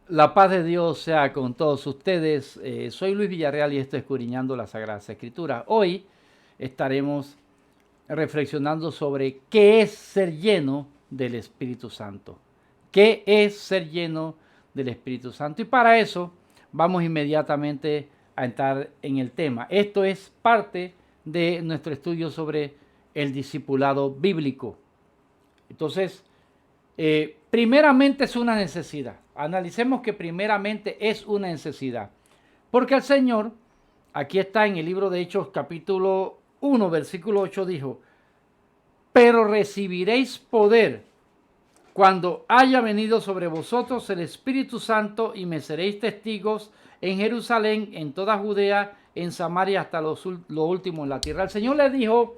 La paz de Dios sea con todos ustedes. Soy Luis Villarreal y estoy escudriñando las Sagradas Escrituras. Hoy estaremos reflexionando sobre qué es ser lleno del Espíritu Santo. ¿Qué es ser lleno del Espíritu Santo? Y para eso vamos inmediatamente a entrar en el tema. Esto es parte de nuestro estudio sobre el discipulado bíblico. Entonces, primeramente es una necesidad. Analicemos que primeramente es una necesidad. Porque el Señor, aquí está en el libro de Hechos capítulo 1, versículo 8, dijo, pero recibiréis poder cuando haya venido sobre vosotros el Espíritu Santo y me seréis testigos en Jerusalén, en toda Judea, en Samaria, hasta lo último en la tierra. El Señor le dijo,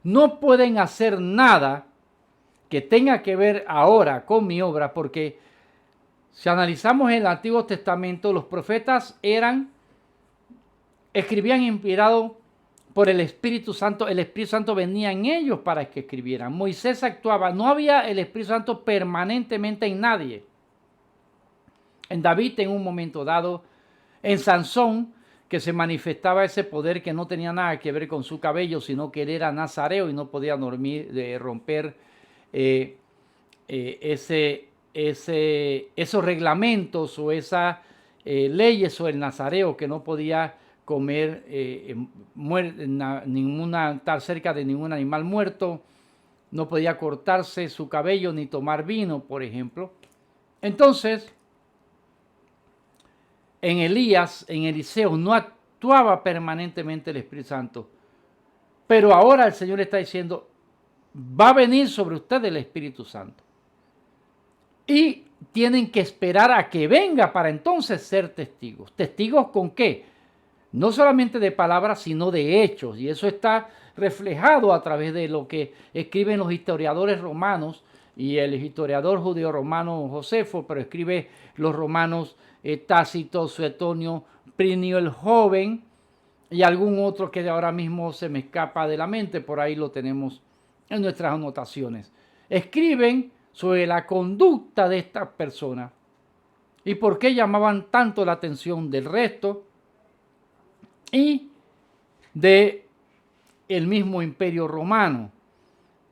no pueden hacer nada que tenga que ver ahora con mi obra, porque si analizamos el Antiguo Testamento, los profetas escribían inspirados por el Espíritu Santo venía en ellos para que escribieran. Moisés actuaba, no había el Espíritu Santo permanentemente en nadie. En David en un momento dado, en Sansón, que se manifestaba ese poder que no tenía nada que ver con su cabello, sino que él era nazareo y no podía romper esos reglamentos o esas leyes o el nazareo que no podía comer estar cerca de ningún animal muerto, no podía cortarse su cabello ni tomar vino, por ejemplo. Entonces, en Elías, en Eliseo, no actuaba permanentemente el Espíritu Santo. Pero ahora el Señor está diciendo, va a venir sobre usted el Espíritu Santo. Y tienen que esperar a que venga para entonces ser testigos. ¿Testigos con qué? No solamente de palabras, sino de hechos. Y eso está reflejado a través de lo que escriben los historiadores romanos y el historiador judío romano Josefo, pero escribe los romanos Tácito, Suetonio, Plinio el Joven y algún otro que ahora mismo se me escapa de la mente. Por ahí lo tenemos en nuestras anotaciones. Escriben sobre la conducta de estas personas y por qué llamaban tanto la atención del resto y de el mismo imperio romano,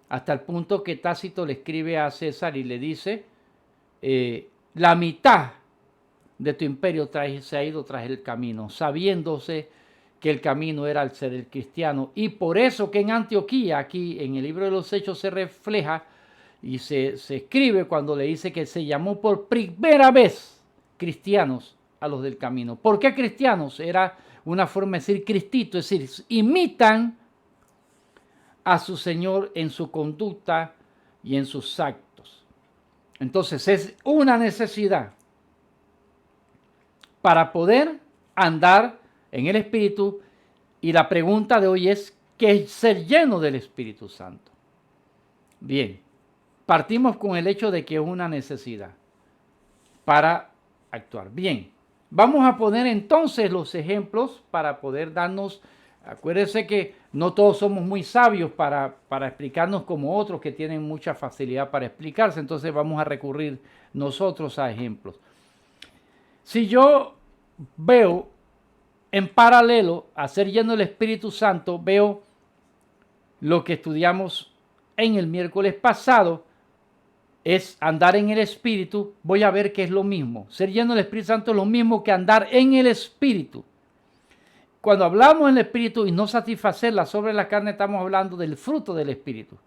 hasta el punto que Tácito le escribe a César y le dice, la mitad de tu imperio se ha ido tras el camino, sabiéndose que el camino era el ser el cristiano. Y por eso que en Antioquía, aquí en el libro de los Hechos se refleja y se escribe cuando le dice que se llamó por primera vez cristianos a los del camino. ¿Por qué cristianos? Era una forma de decir cristito, es decir, imitan a su Señor en su conducta y en sus actos. Entonces es una necesidad para poder andar en el Espíritu, y la pregunta de hoy es, ¿qué es ser lleno del Espíritu Santo? Bien, partimos con el hecho de que es una necesidad para actuar. Bien, vamos a poner entonces los ejemplos para poder darnos, acuérdense que no todos somos muy sabios para explicarnos como otros que tienen mucha facilidad para explicarse, entonces vamos a recurrir nosotros a ejemplos. Si yo veo en paralelo a ser lleno del Espíritu Santo, veo lo que estudiamos en el miércoles pasado, es andar en el Espíritu. Voy a ver que es lo mismo. Ser lleno del Espíritu Santo es lo mismo que andar en el Espíritu. Cuando hablamos del Espíritu y no satisfacer las obras de la carne, estamos hablando del fruto del Espíritu.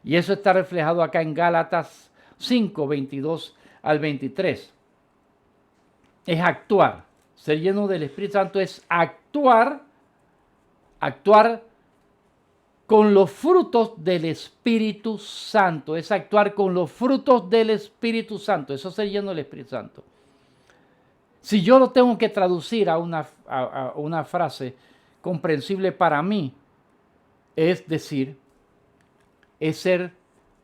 Y eso está reflejado acá en Gálatas 5, 22 al 23. Es actuar. Ser lleno del Espíritu Santo es actuar con los frutos del Espíritu Santo. Es actuar con los frutos del Espíritu Santo. Eso es ser lleno del Espíritu Santo. Si yo lo tengo que traducir a una frase comprensible para mí, es decir, es ser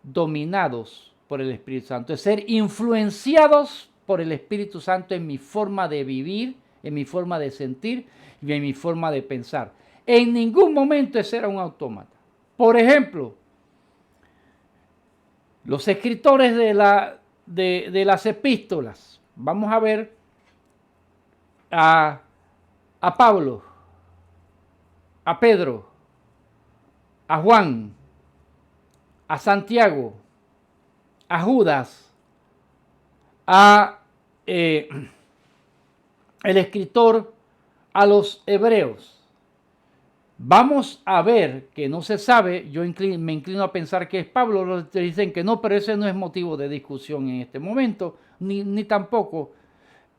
dominados por el Espíritu Santo, es ser influenciados por el Espíritu Santo en mi forma de vivir, en mi forma de sentir y en mi forma de pensar. En ningún momento es ser un autómata. Por ejemplo, los escritores de las epístolas Vamos a ver a Pablo, a Pedro, a Juan, a Santiago, a Judas, a el escritor a los hebreos. Vamos a ver que no se sabe, me inclino a pensar que es Pablo, los dicen que no, pero ese no es motivo de discusión en este momento, ni tampoco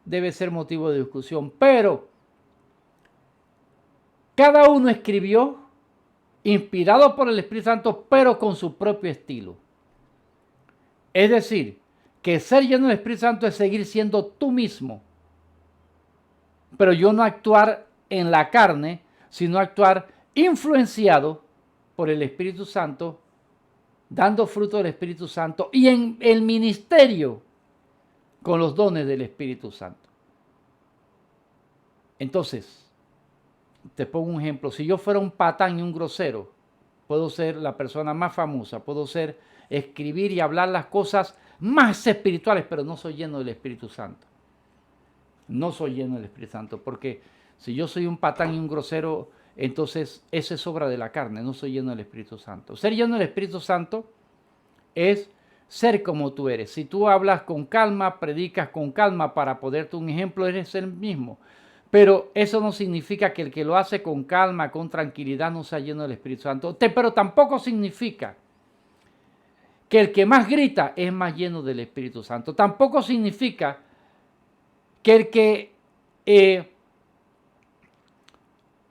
debe ser motivo de discusión, pero cada uno escribió inspirado por el Espíritu Santo, pero con su propio estilo. Es decir, que ser lleno del Espíritu Santo es seguir siendo tú mismo, pero yo no actuar en la carne, sino actuar influenciado por el Espíritu Santo, dando fruto del Espíritu Santo y en el ministerio con los dones del Espíritu Santo. Entonces, te pongo un ejemplo. Si yo fuera un patán y un grosero, puedo ser la persona más famosa, puedo ser escribir y hablar las cosas más espirituales, pero no soy lleno del Espíritu Santo. No soy lleno del Espíritu Santo, porque si yo soy un patán y un grosero, entonces eso es obra de la carne, no soy lleno del Espíritu Santo. Ser lleno del Espíritu Santo es ser como tú eres. Si tú hablas con calma, predicas con calma para poder dar un ejemplo, eres el mismo. Pero eso no significa que el que lo hace con calma, con tranquilidad, no sea lleno del Espíritu Santo. Pero tampoco significa que el que más grita es más lleno del Espíritu Santo. Tampoco significa que el que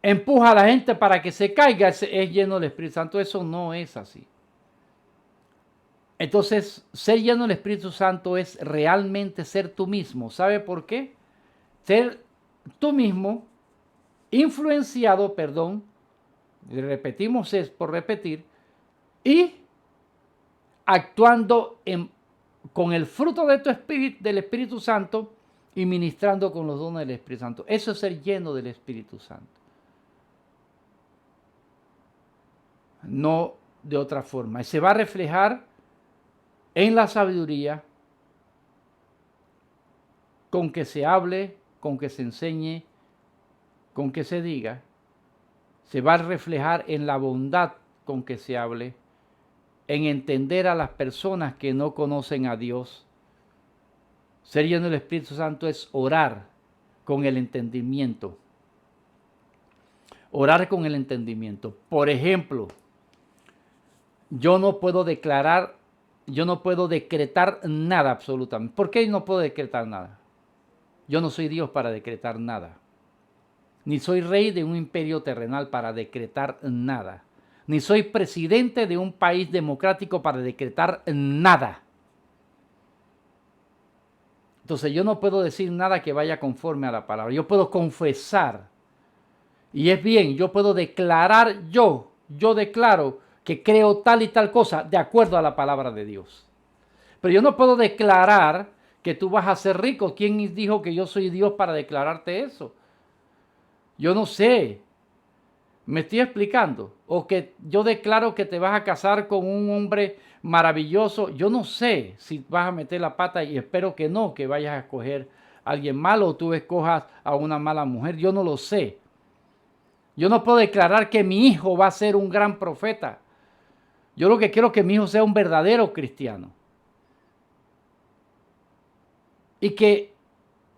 empuja a la gente para que se caiga es lleno del Espíritu Santo. Eso no es así. Entonces, ser lleno del Espíritu Santo es realmente ser tú mismo. ¿Sabe por qué? Ser tú mismo, influenciado, repetimos es por repetir, y actuando con el fruto de tu espíritu, del Espíritu Santo, y ministrando con los dones del Espíritu Santo. Eso es ser lleno del Espíritu Santo. No de otra forma. Y se va a reflejar en la sabiduría, con que se hable, con que se enseñe, con que se diga. Se va a reflejar en la bondad con que se hable, en entender a las personas que no conocen a Dios. Ser lleno del Espíritu Santo es orar con el entendimiento. Orar con el entendimiento. Por ejemplo, yo no puedo decretar nada absolutamente. ¿Por qué no puedo decretar nada? Yo no soy Dios para decretar nada. Ni soy rey de un imperio terrenal para decretar nada. Ni soy presidente de un país democrático para decretar nada. Entonces yo no puedo decir nada que vaya conforme a la palabra. Yo puedo confesar. Y es bien, yo puedo declarar yo declaro que creo tal y tal cosa de acuerdo a la palabra de Dios. Pero yo no puedo declarar que tú vas a ser rico. ¿Quién dijo que yo soy Dios para declararte eso? Yo no sé. ¿Me estoy explicando? O que yo declaro que te vas a casar con un hombre maravilloso. Yo no sé si vas a meter la pata y espero que no, que vayas a escoger a alguien malo o tú escojas a una mala mujer. Yo no lo sé. Yo no puedo declarar que mi hijo va a ser un gran profeta. Yo lo que quiero es que mi hijo sea un verdadero cristiano. Y que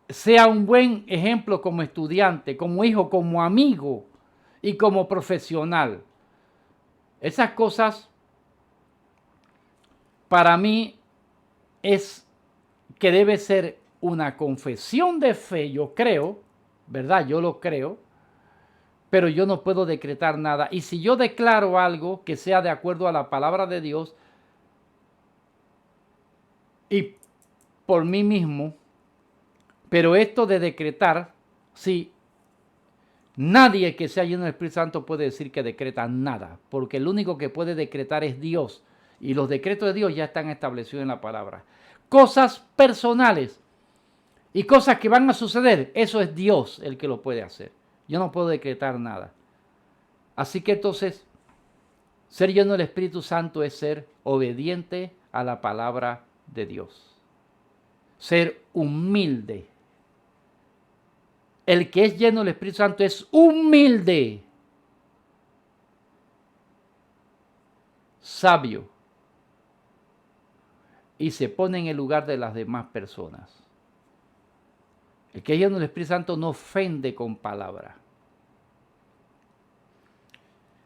sea un buen ejemplo como estudiante, como hijo, como amigo y como profesional. Esas cosas para mí es que debe ser una confesión de fe, yo creo, ¿verdad? Yo lo creo, pero yo no puedo decretar nada. Y si yo declaro algo que sea de acuerdo a la palabra de Dios y por mí mismo, pero esto de decretar, sí, nadie que sea lleno del Espíritu Santo puede decir que decreta nada, porque el único que puede decretar es Dios. Y los decretos de Dios ya están establecidos en la palabra. Cosas personales y cosas que van a suceder, eso es Dios el que lo puede hacer. Yo no puedo decretar nada. Así que entonces, ser lleno del Espíritu Santo es ser obediente a la palabra de Dios. ser humilde. El que es lleno del Espíritu Santo es humilde, sabio, y se pone en el lugar de las demás personas. El que es lleno del Espíritu Santo no ofende con palabras.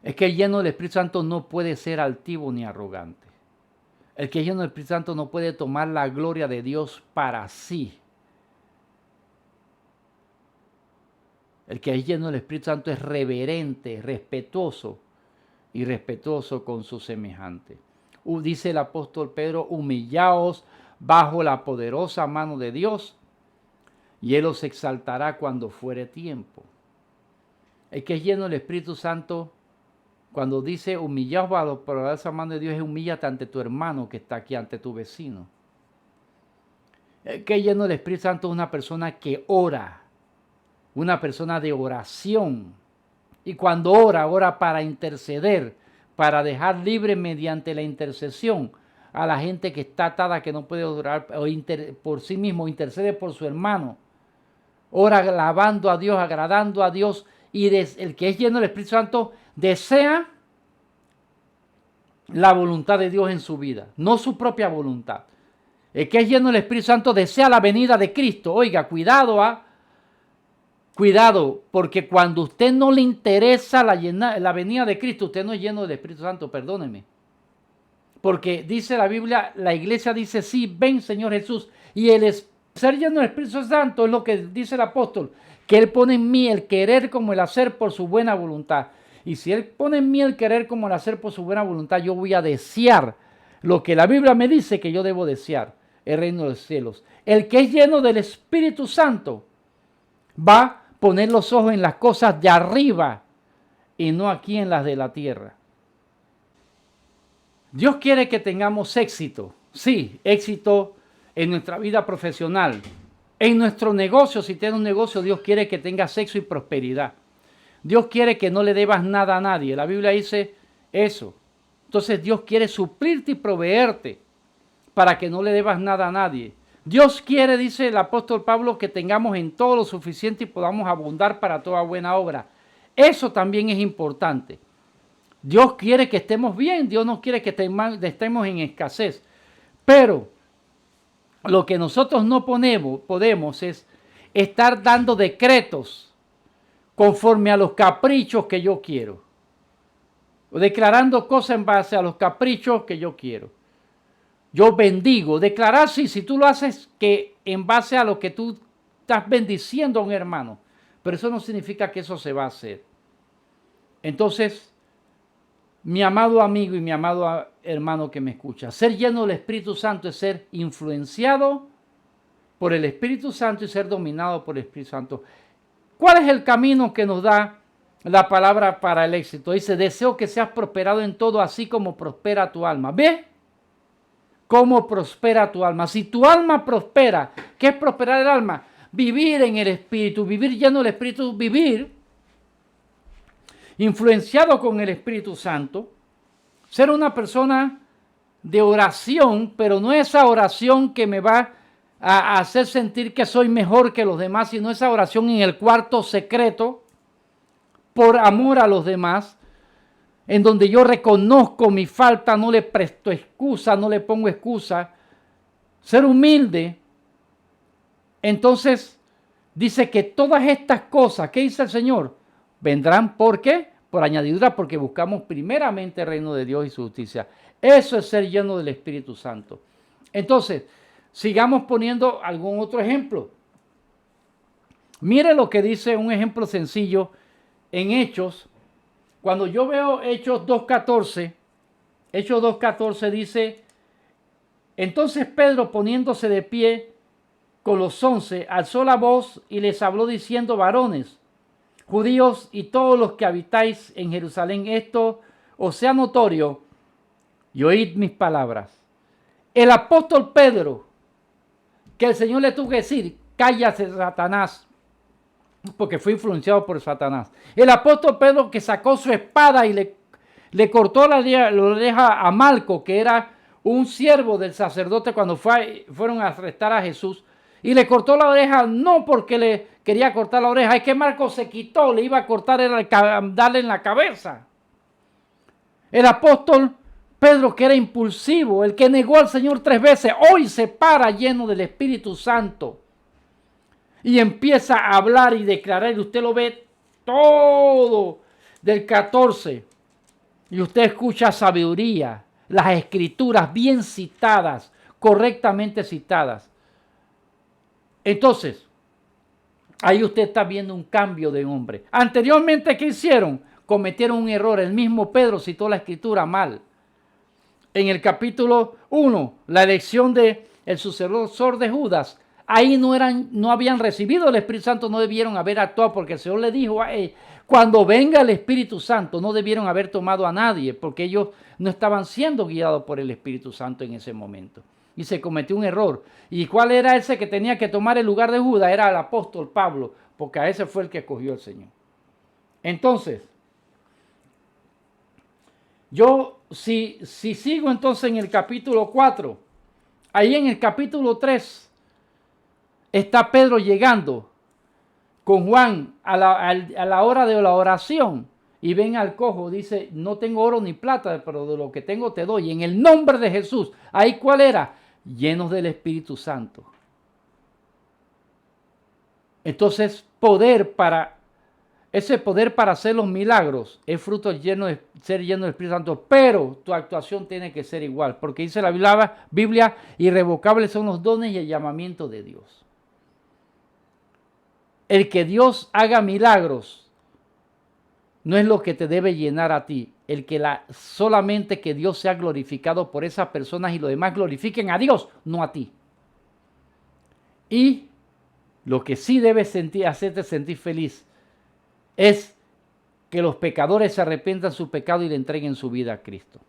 El que es lleno del Espíritu Santo no puede ser altivo ni arrogante. El que es lleno del Espíritu Santo no puede tomar la gloria de Dios para sí. El que es lleno del Espíritu Santo es reverente, respetuoso y respetuoso con su semejante. Dice el apóstol Pedro, humillaos bajo la poderosa mano de Dios y Él os exaltará cuando fuere tiempo. El que es lleno del Espíritu Santo, cuando dice humillaos bajo la poderosa mano de Dios, es humíllate ante tu hermano que está aquí, ante tu vecino. El que es lleno del Espíritu Santo es una persona que ora, una persona de oración. Y cuando ora para interceder, para dejar libre mediante la intercesión a la gente que está atada, que no puede orar por sí mismo, intercede por su hermano. Ora alabando a Dios, agradando a Dios. Y el que es lleno del Espíritu Santo desea la voluntad de Dios en su vida, no su propia voluntad. El que es lleno del Espíritu Santo desea la venida de Cristo. Oiga, cuidado, cuidado, porque cuando a usted no le interesa la venida de Cristo, usted no es lleno del Espíritu Santo, perdóneme. Porque dice la Biblia, la iglesia dice, sí, ven Señor Jesús. Y ser lleno del Espíritu Santo es lo que dice el apóstol, que Él pone en mí el querer como el hacer por su buena voluntad. Y si Él pone en mí el querer como el hacer por su buena voluntad, yo voy a desear lo que la Biblia me dice que yo debo desear, el reino de los cielos. El que es lleno del Espíritu Santo va a poner los ojos en las cosas de arriba y no aquí en las de la tierra. Dios quiere que tengamos éxito, sí, éxito en nuestra vida profesional, en nuestro negocio. Si tienes un negocio, Dios quiere que tengas éxito y prosperidad. Dios quiere que no le debas nada a nadie. La Biblia dice eso. Entonces Dios quiere suplirte y proveerte para que no le debas nada a nadie. Dios quiere, dice el apóstol Pablo, que tengamos en todo lo suficiente y podamos abundar para toda buena obra. Eso también es importante. Dios quiere que estemos bien, Dios no quiere que estemos en escasez. Pero lo que nosotros no podemos es estar dando decretos conforme a los caprichos que yo quiero, o declarando cosas en base a los caprichos que yo quiero. Yo bendigo, declarar sí, si tú lo haces que en base a lo que tú estás bendiciendo a un hermano, pero eso no significa que eso se va a hacer. Entonces, mi amado amigo y mi amado hermano que me escucha, ser lleno del Espíritu Santo es ser influenciado por el Espíritu Santo y ser dominado por el Espíritu Santo. ¿Cuál es el camino que nos da la palabra para el éxito? Dice, deseo que seas prosperado en todo, así como prospera tu alma. ¿Ve? ¿Cómo prospera tu alma? Si tu alma prospera, ¿qué es prosperar el alma? Vivir en el Espíritu, vivir lleno del Espíritu, vivir influenciado con el Espíritu Santo, ser una persona de oración, pero no esa oración que me va a hacer sentir que soy mejor que los demás, sino esa oración en el cuarto secreto, por amor a los demás, en donde yo reconozco mi falta, no le presto excusa, no le pongo excusa, ser humilde. Entonces dice que todas estas cosas, ¿qué dice el Señor? Vendrán, ¿por qué? Por añadidura, porque buscamos primeramente el reino de Dios y su justicia. Eso es ser lleno del Espíritu Santo. Entonces, sigamos poniendo algún otro ejemplo. Mire lo que dice un ejemplo sencillo en Hechos. Cuando yo veo Hechos 2.14 dice, entonces Pedro, poniéndose de pie con los 11, alzó la voz y les habló diciendo, varones, judíos y todos los que habitáis en Jerusalén, esto os sea notorio y oíd mis palabras. El apóstol Pedro, que el Señor le tuvo que decir, cállate Satanás, porque fue influenciado por Satanás. El apóstol Pedro que sacó su espada y le cortó la oreja a Malco, que era un siervo del sacerdote cuando fueron a arrestar a Jesús, Y le cortó la oreja no porque le quería cortar la oreja, es que Marcos se quitó, le iba a cortar, darle en la cabeza. El apóstol Pedro, que era impulsivo, el que negó al Señor 3 veces, hoy se para lleno del Espíritu Santo y empieza a hablar y declarar, y usted lo ve todo del 14, y usted escucha sabiduría, las escrituras bien citadas, correctamente citadas. Entonces, ahí usted está viendo un cambio de hombre. Anteriormente, ¿qué hicieron? Cometieron un error. El mismo Pedro citó la escritura mal. En el capítulo 1, la elección del sucesor de Judas, ahí no habían recibido el Espíritu Santo, no debieron haber actuado, porque el Señor le dijo a él, cuando venga el Espíritu Santo, no debieron haber tomado a nadie, porque ellos no estaban siendo guiados por el Espíritu Santo en ese momento. Y se cometió un error. ¿Y cuál era ese que tenía que tomar el lugar de Judas? Era el apóstol Pablo, porque a ese fue el que escogió el Señor. Entonces, yo si sigo entonces en el capítulo 4, ahí en el capítulo 3, está Pedro llegando con Juan a la hora de la oración, y ven al cojo, dice, no tengo oro ni plata, pero de lo que tengo te doy, en el nombre de Jesús. Ahí ¿cuál era? Llenos del Espíritu Santo. Entonces, ese poder para hacer los milagros es fruto de ser lleno del Espíritu Santo, pero tu actuación tiene que ser igual, porque dice la Biblia, irrevocables son los dones y el llamamiento de Dios. El que Dios haga milagros no es lo que te debe llenar a ti. Solamente que Dios sea glorificado por esas personas y los demás glorifiquen a Dios, no a ti. Y lo que sí debe hacerte sentir feliz es que los pecadores se arrepientan de su pecado y le entreguen su vida a Cristo.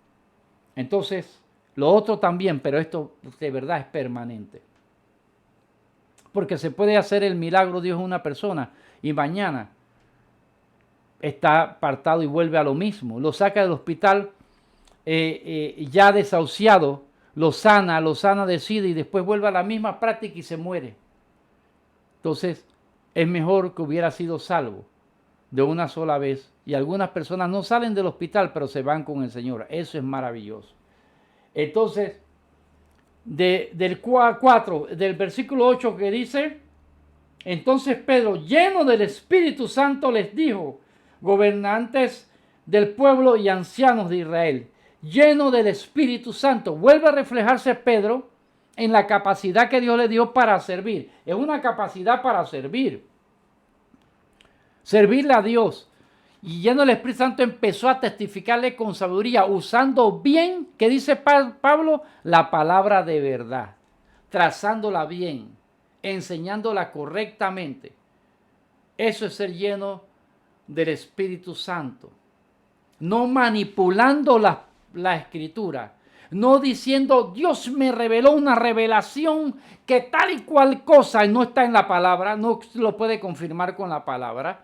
Entonces, lo otro también, pero esto de verdad es permanente. Porque se puede hacer el milagro Dios en una persona y mañana está apartado y vuelve a lo mismo. Lo saca del hospital ya desahuciado, lo sana decide y después vuelve a la misma práctica y se muere. Entonces, es mejor que hubiera sido salvo de una sola vez. Y algunas personas no salen del hospital, pero se van con el Señor. Eso es maravilloso. Entonces, del 4, del versículo 8 que dice, entonces Pedro, lleno del Espíritu Santo, les dijo, gobernantes del pueblo y ancianos de Israel, lleno del Espíritu Santo. Vuelve a reflejarse Pedro en la capacidad que Dios le dio para servir. Es una capacidad para servir. Servirle a Dios. Y lleno del Espíritu Santo empezó a testificarle con sabiduría, usando bien, ¿qué dice Pablo? La palabra de verdad, trazándola bien, enseñándola correctamente. Eso es ser lleno del Espíritu Santo. No manipulando la Escritura. No diciendo, Dios me reveló una revelación que tal y cual cosa no está en la palabra, no lo puede confirmar con la palabra.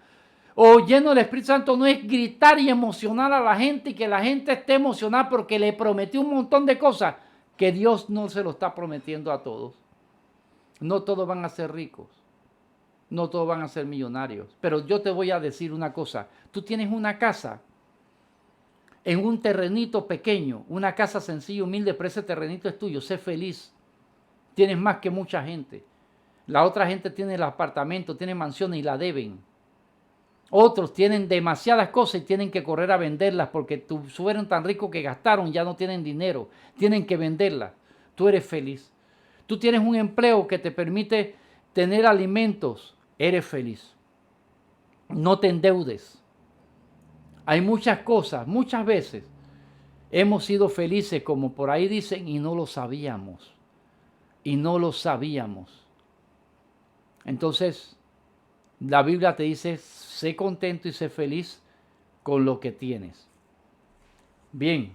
O lleno del Espíritu Santo no es gritar y emocionar a la gente y que la gente esté emocionada porque le prometió un montón de cosas que Dios no se lo está prometiendo a todos. No todos van a ser ricos, no todos van a ser millonarios, pero yo te voy a decir una cosa, tú tienes una casa en un terrenito pequeño, una casa sencilla, humilde, pero ese terrenito es tuyo, sé feliz, tienes más que mucha gente. La otra gente tiene el apartamento, tiene mansiones y la deben. Otros tienen demasiadas cosas y tienen que correr a venderlas porque fueron tan ricos que gastaron, ya no tienen dinero, tienen que venderlas. Tú eres feliz. Tú tienes un empleo que te permite tener alimentos, eres feliz. No te endeudes. Hay muchas cosas, muchas veces hemos sido felices como por ahí dicen y no lo sabíamos. Y no lo sabíamos. Entonces, la Biblia te dice, sé contento y sé feliz con lo que tienes. Bien,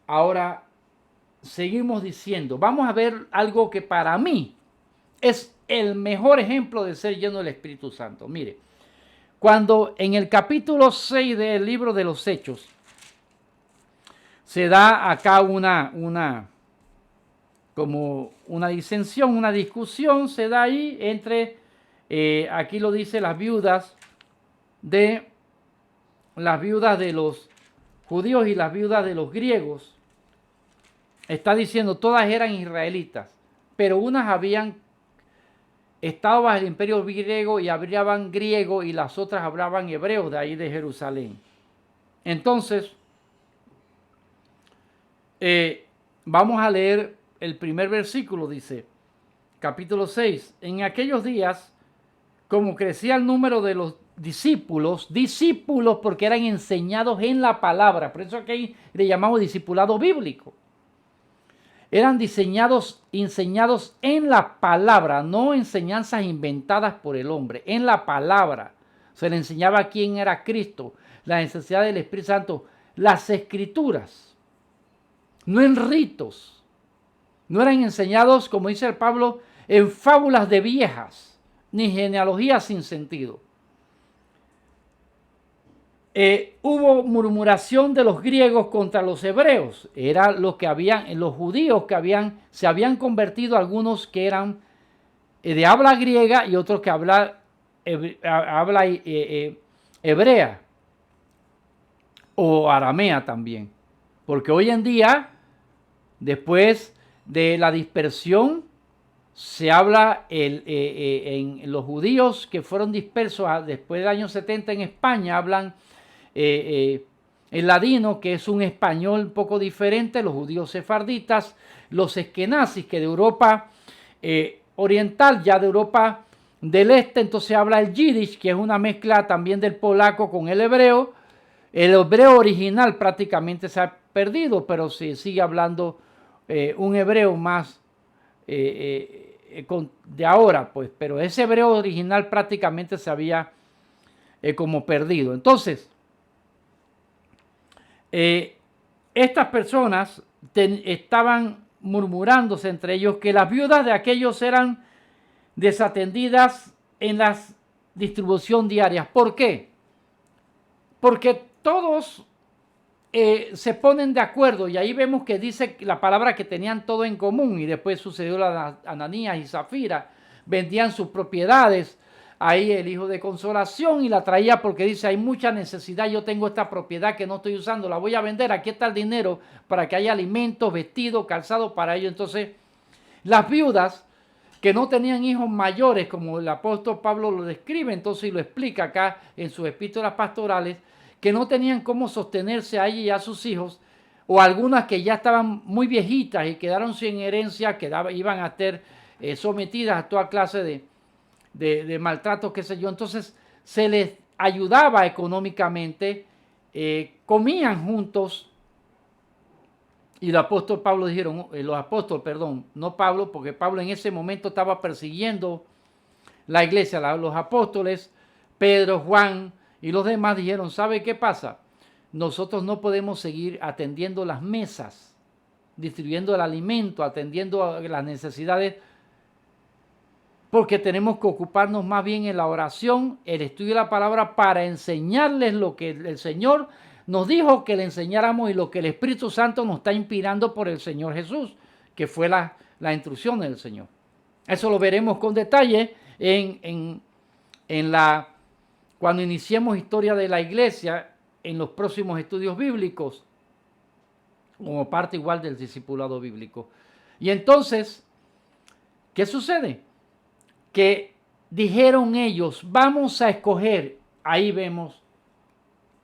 ahora seguimos diciendo, vamos a ver algo que para mí es el mejor ejemplo de ser lleno del Espíritu Santo. Mire, cuando en el capítulo 6 del libro de los Hechos se da acá una como una disensión, una discusión se da ahí entre, aquí lo dice, las viudas de los judíos y las viudas de los griegos. Está diciendo, todas eran israelitas, pero unas habían estado bajo el imperio griego y hablaban griego y las otras hablaban hebreo de ahí de Jerusalén. Entonces, vamos a leer el primer versículo, dice, capítulo 6. En aquellos días, como crecía el número de los discípulos porque eran enseñados en la palabra, por eso aquí le llamamos discipulado bíblico. Eran enseñados en la palabra, no enseñanzas inventadas por el hombre, en la palabra. Se le enseñaba quién era Cristo, la necesidad del Espíritu Santo, las escrituras, no en ritos. No eran enseñados, como dice el Pablo, en fábulas de viejas, ni genealogías sin sentido. Hubo murmuración de los griegos contra los hebreos. Era lo que habían, los judíos que se habían convertido, algunos que eran de habla griega y otros que habla hebrea o aramea también. Porque hoy en día, después de la dispersión, se habla en los judíos que fueron dispersos después del año 70 en España, hablan el ladino, que es un español un poco diferente, los judíos sefarditas, los eskenazis, que de Europa oriental, ya de Europa del este, entonces habla el yiddish, que es una mezcla también del polaco con el hebreo. El hebreo original prácticamente se ha perdido, pero se sigue hablando un hebreo más de ahora, pues, pero ese hebreo original prácticamente se había como perdido. Entonces, estas personas estaban murmurándose entre ellos que las viudas de aquellos eran desatendidas en la distribución diaria. ¿Por qué? Porque todos se ponen de acuerdo, y ahí vemos que dice la palabra que tenían todo en común, y después sucedió la Ananías y Zafira, vendían sus propiedades, ahí el hijo de consolación, y la traía porque dice, hay mucha necesidad, yo tengo esta propiedad que no estoy usando, la voy a vender, aquí está el dinero para que haya alimentos, vestidos, calzados para ellos. Entonces, las viudas que no tenían hijos mayores, como el apóstol Pablo lo describe, entonces y lo explica acá en sus epístolas pastorales, que no tenían cómo sostenerse a ella y a sus hijos, o algunas que ya estaban muy viejitas y quedaron sin herencia, iban a ser sometidas a toda clase de maltratos, qué sé yo. Entonces se les ayudaba económicamente, comían juntos, y los apóstoles Pablo dijeron, no Pablo, porque Pablo en ese momento estaba persiguiendo la iglesia, los apóstoles, Pedro, Juan y los demás dijeron, ¿sabe qué pasa? Nosotros no podemos seguir atendiendo las mesas, distribuyendo el alimento, atendiendo las necesidades, porque tenemos que ocuparnos más bien en la oración, el estudio de la palabra, para enseñarles lo que el Señor nos dijo que le enseñáramos y lo que el Espíritu Santo nos está inspirando por el Señor Jesús, que fue la instrucción del Señor. Eso lo veremos con detalle cuando iniciemos historia de la iglesia en los próximos estudios bíblicos, como parte igual del discipulado bíblico. Y entonces, ¿qué sucede? Que dijeron ellos, vamos a escoger, ahí vemos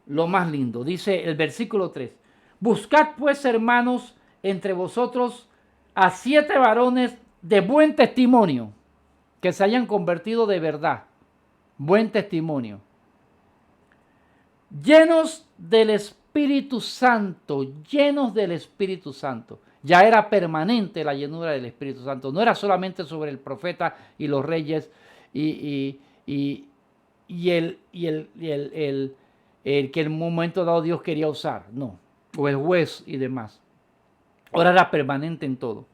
lo más lindo, dice el versículo 3, buscad pues, hermanos, entre vosotros a 7 varones de buen testimonio, que se hayan convertido de verdad, buen testimonio, llenos del Espíritu Santo, llenos del Espíritu Santo. Ya era permanente la llenura del Espíritu Santo, no era solamente sobre el profeta y los reyes y el que en un momento dado Dios quería usar, no, o el juez y demás. Ahora era permanente en todo.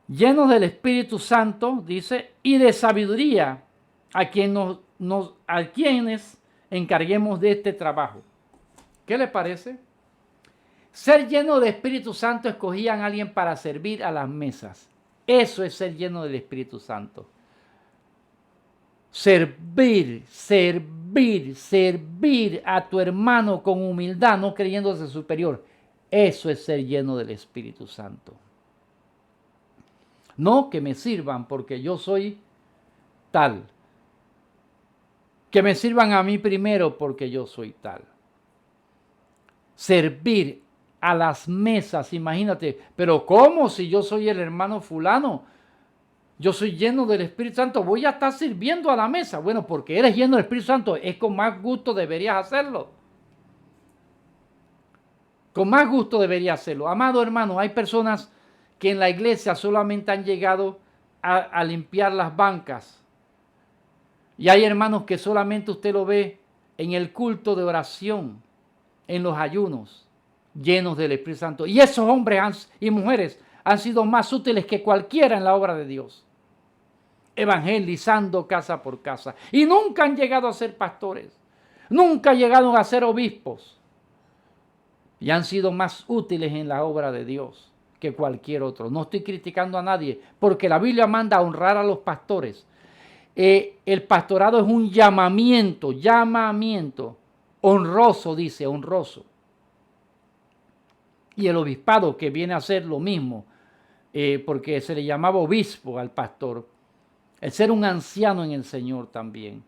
Llenos del Espíritu Santo, dice, y de sabiduría, a quienes encarguemos de este trabajo. ¿Qué le parece? Ser lleno del Espíritu Santo, escogían a alguien para servir a las mesas. Eso es ser lleno del Espíritu Santo. Servir, servir, servir a tu hermano con humildad, no creyéndose superior. Eso es ser lleno del Espíritu Santo. No que me sirvan porque yo soy tal. Que me sirvan a mí primero porque yo soy tal. Servir a las mesas, imagínate. Pero ¿cómo si yo soy el hermano fulano? Yo soy lleno del Espíritu Santo, voy a estar sirviendo a la mesa. Bueno, porque eres lleno del Espíritu Santo, es con más gusto deberías hacerlo. Con más gusto deberías hacerlo. Amado hermano, hay personas que en la iglesia solamente han llegado a limpiar las bancas. Y hay hermanos que solamente usted lo ve en el culto de oración, en los ayunos, llenos del Espíritu Santo. Y esos hombres y mujeres han sido más útiles que cualquiera en la obra de Dios, evangelizando casa por casa. Y nunca han llegado a ser pastores, nunca llegaron a ser obispos. Y han sido más útiles en la obra de Dios que cualquier otro. No estoy criticando a nadie, porque la Biblia manda a honrar a los pastores. El pastorado es un llamamiento, honroso, dice, honroso. Y el obispado, que viene a ser lo mismo, porque se le llamaba obispo al pastor, el ser un anciano en el Señor también.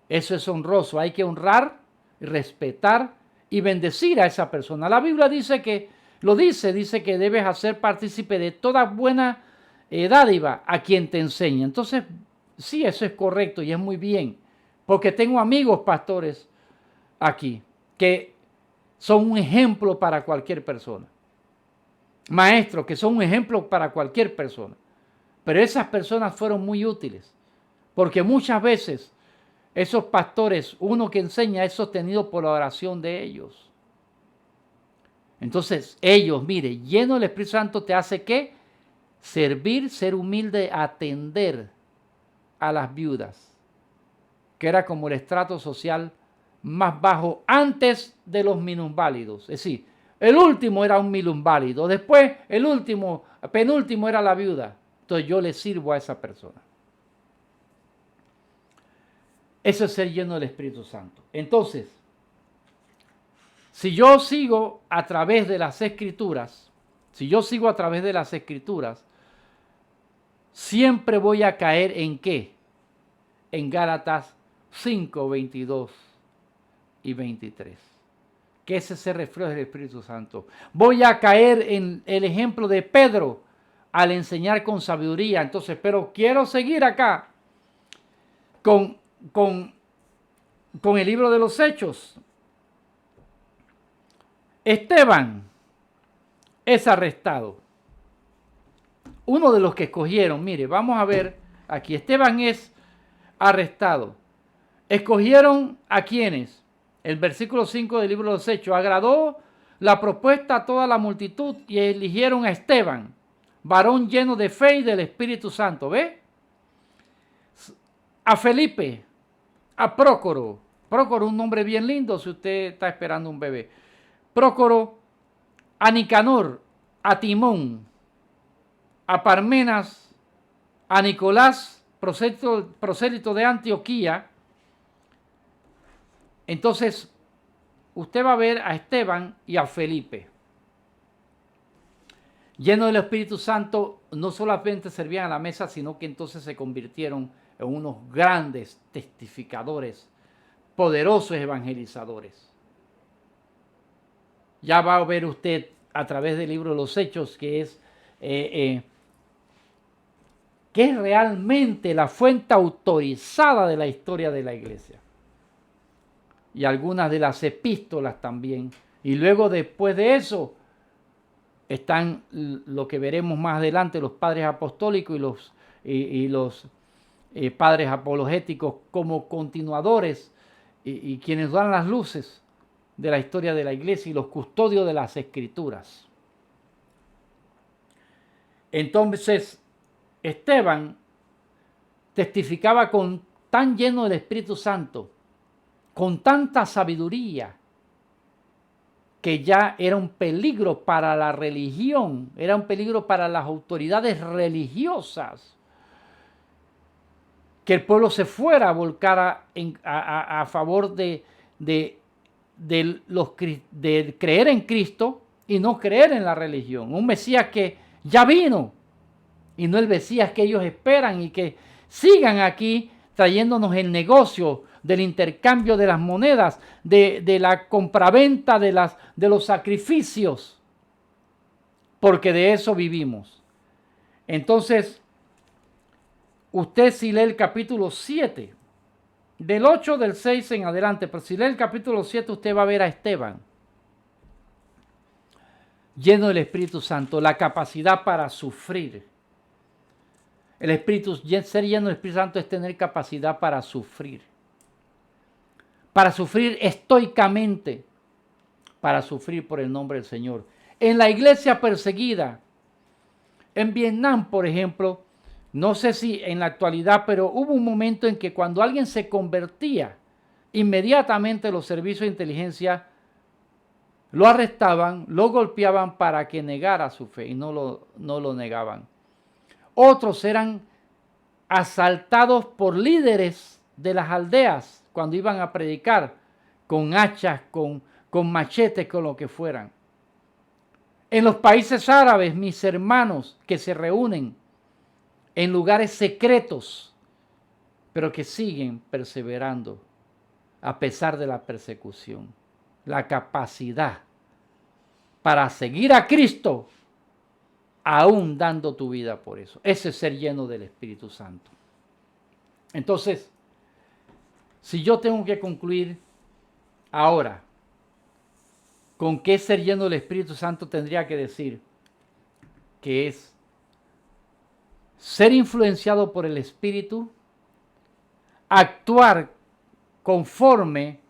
Eso es honroso, hay que honrar, respetar y bendecir a esa persona. La Biblia dice que, dice que debes hacer partícipe de toda buena dádiva a quien te enseña. Entonces, sí, eso es correcto y es muy bien, porque tengo amigos pastores aquí que son un ejemplo para cualquier persona. Maestros que son un ejemplo para cualquier persona. Pero esas personas fueron muy útiles, porque muchas veces esos pastores, uno que enseña es sostenido por la oración de ellos. Entonces ellos, mire, lleno del Espíritu Santo te hace ¿qué? Servir, ser humilde, atender a las viudas, que era como el estrato social más bajo antes de los minusválidos. Es decir, el último era un minusválido, después el penúltimo era la viuda. Entonces yo le sirvo a esa persona. Eso es ser lleno del Espíritu Santo. Entonces, si yo sigo a través de las Escrituras, siempre voy a caer ¿en qué? En Gálatas 5, 22 y 23. Que ese se refleja del Espíritu Santo. Voy a caer en el ejemplo de Pedro al enseñar con sabiduría. Entonces, pero quiero seguir acá con el libro de los Hechos. Esteban es arrestado. Uno de los que escogieron, mire, vamos a ver aquí. Esteban es arrestado. ¿Escogieron a quiénes? El versículo 5 del libro de los Hechos. Agradó la propuesta a toda la multitud y eligieron a Esteban, varón lleno de fe y del Espíritu Santo. ¿Ve? A Felipe, a Prócoro, un nombre bien lindo si usted está esperando un bebé. Prócoro, a Nicanor, a Timón, a Parmenas, a Nicolás, prosélito de Antioquía. Entonces, usted va a ver a Esteban y a Felipe. Llenos del Espíritu Santo, no solamente servían a la mesa, sino que entonces se convirtieron en unos grandes testificadores, poderosos evangelizadores. Ya va a ver usted a través del libro de los Hechos que es realmente la fuente autorizada de la historia de la iglesia. Y algunas de las epístolas también. Y luego después de eso están lo que veremos más adelante, los padres apostólicos y los padres apologéticos como continuadores y quienes dan las luces de la historia de la iglesia y los custodios de las escrituras. Entonces, Esteban testificaba tan lleno del Espíritu Santo, con tanta sabiduría, que ya era un peligro para la religión, era un peligro para las autoridades religiosas, que el pueblo se fuera a volcar a favor de creer en Cristo y no creer en la religión. Un Mesías que ya vino y no el Mesías que ellos esperan, y que sigan aquí trayéndonos el negocio del intercambio de las monedas, de la compraventa de los sacrificios, porque de eso vivimos. Entonces, usted si lee el capítulo 7, del 8, del 6 en adelante, pero si lee el capítulo 7, usted va a ver a Esteban lleno del Espíritu Santo, la capacidad para sufrir. Ser lleno del Espíritu Santo es tener capacidad para sufrir estoicamente, para sufrir por el nombre del Señor. En la iglesia perseguida, en Vietnam, por ejemplo, no sé si en la actualidad, pero hubo un momento en que cuando alguien se convertía, inmediatamente los servicios de inteligencia lo arrestaban, lo golpeaban para que negara su fe, y no lo negaban. Otros eran asaltados por líderes de las aldeas cuando iban a predicar, con hachas, con machetes, con lo que fueran. En los países árabes, mis hermanos que se reúnen en lugares secretos, pero que siguen perseverando a pesar de la persecución. La capacidad para seguir a Cristo, aún dando tu vida por eso. Ese es ser lleno del Espíritu Santo. Entonces, si yo tengo que concluir ahora con qué ser lleno del Espíritu Santo, tendría que decir que es ser influenciado por el Espíritu, actuar conforme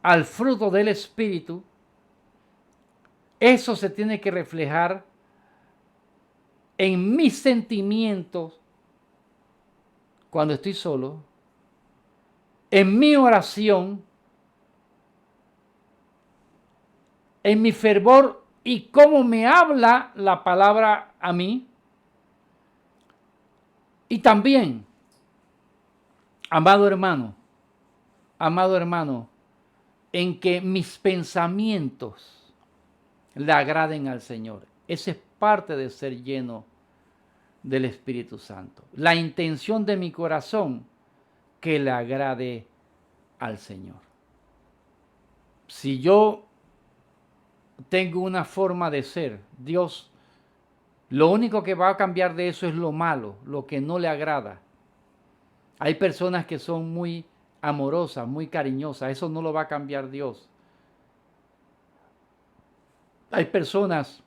al fruto del Espíritu. Eso se tiene que reflejar en mis sentimientos cuando estoy solo, en mi oración, en mi fervor y cómo me habla la palabra a mí. Y también, amado hermano, en que mis pensamientos le agraden al Señor. Esa es parte de ser lleno del Espíritu Santo. La intención de mi corazón, que le agrade al Señor. Si yo tengo una forma de ser, Dios, lo único que va a cambiar de eso es lo malo, lo que no le agrada. Hay personas que son muy amorosas, muy cariñosas, eso no lo va a cambiar Dios. Hay personas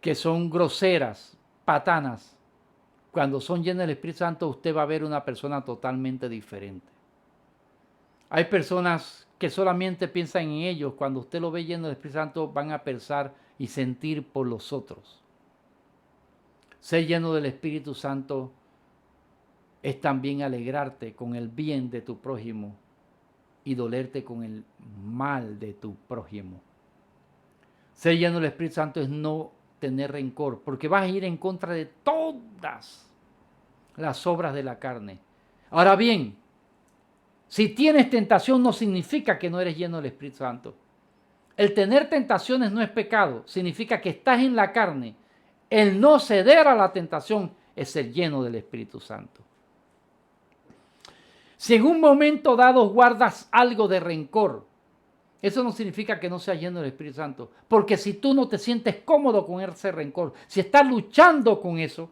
que son groseras, patanas. Cuando son llenas del Espíritu Santo, usted va a ver una persona totalmente diferente. Hay personas que solamente piensan en ellos. Cuando usted lo ve lleno del Espíritu Santo, van a pensar y sentir por los otros. Ser lleno del Espíritu Santo es también alegrarte con el bien de tu prójimo y dolerte con el mal de tu prójimo. Ser lleno del Espíritu Santo es no tener rencor, porque vas a ir en contra de todas las obras de la carne. Ahora bien, si tienes tentación no significa que no eres lleno del Espíritu Santo. El tener tentaciones no es pecado, significa que estás en la carne. El no ceder a la tentación es ser lleno del Espíritu Santo. Si en un momento dado guardas algo de rencor, eso no significa que no seas lleno del Espíritu Santo. Porque si tú no te sientes cómodo con ese rencor, si estás luchando con eso,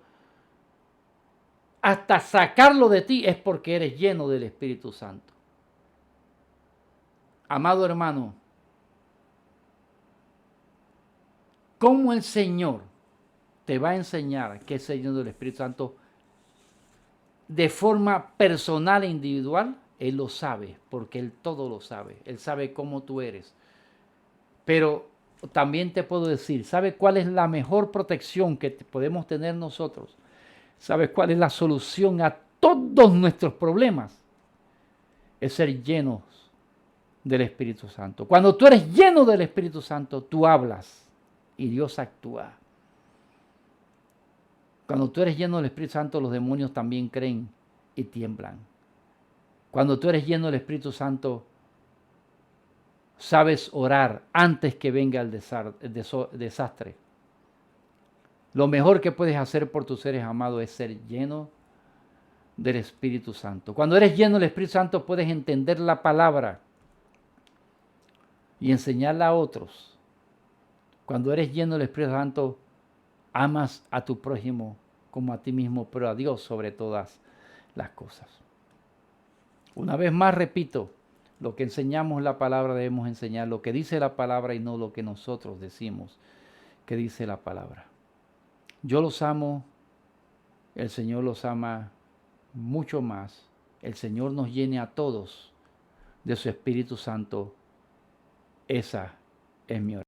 hasta sacarlo de ti, es porque eres lleno del Espíritu Santo. Amado hermano, ¿cómo el Señor te va a enseñar qué es ser lleno del Espíritu Santo de forma personal e individual? Él lo sabe, porque Él todo lo sabe. Él sabe cómo tú eres. Pero también te puedo decir, ¿sabe cuál es la mejor protección que podemos tener nosotros? ¿Sabes cuál es la solución a todos nuestros problemas? Es ser llenos del Espíritu Santo. Cuando tú eres lleno del Espíritu Santo, tú hablas y Dios actúa. Cuando tú eres lleno del Espíritu Santo, los demonios también creen y tiemblan. Cuando tú eres lleno del Espíritu Santo, sabes orar antes que venga el desastre. Lo mejor que puedes hacer por tus seres amados es ser lleno del Espíritu Santo. Cuando eres lleno del Espíritu Santo, puedes entender la palabra y enseñarla a otros. Cuando eres lleno del Espíritu Santo, amas a tu prójimo como a ti mismo, pero a Dios sobre todas las cosas. Una vez más repito, lo que enseñamos la palabra debemos enseñar lo que dice la palabra y no lo que nosotros decimos que dice la palabra. Yo los amo, el Señor los ama mucho más. El Señor nos llene a todos de su Espíritu Santo. Esa es mi oración.